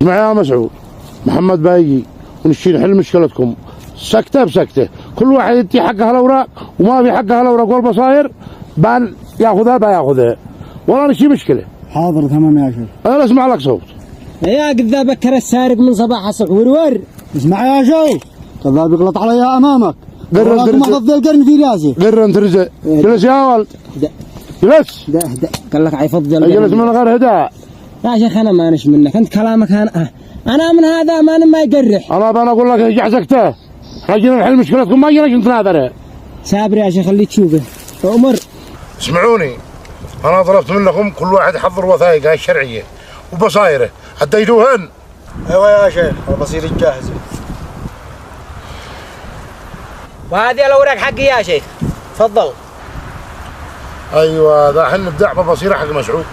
اسمع يا مسعود، محمد بايجي ونشيل نحل مشكلتكم سكته بسكته، كل واحد يدي حقها الاوراق، وما في حقها الاوراق والبصاير بان ياخذها بياخذها، ولا نشي مشكله. حاضر تمام يا شيخ. انا اسمع لك صوت. يا كذاب بكر السارق من صباح الصبح ورور. اسمع يا شيخ، كذاب يغلط عليها امامك. قرن ما قضي القرن في راسي. قرن ترزق. جلس يا ولد. جلس. قال لك عيفض جلس من غير هداء. يا شيخ انا مانش منك، انت كلامك انا من هذا ما يقرح. انا بقول لك ارجع سكته. جينا نحل مشكلتكم، ما جينا نتناظر. صابر يا شيخ خليك تشوفه. عمر اسمعوني، انا طلبت منكم كل واحد يحضر وثائقه الشرعيه وبصايره، عديتوهن؟ ايوه يا شيخ، البصير جاهزه. وهذه الاوراق حقي يا شيخ، تفضل. ايوه ذا حن نبدأ ببصيره حق مسعود.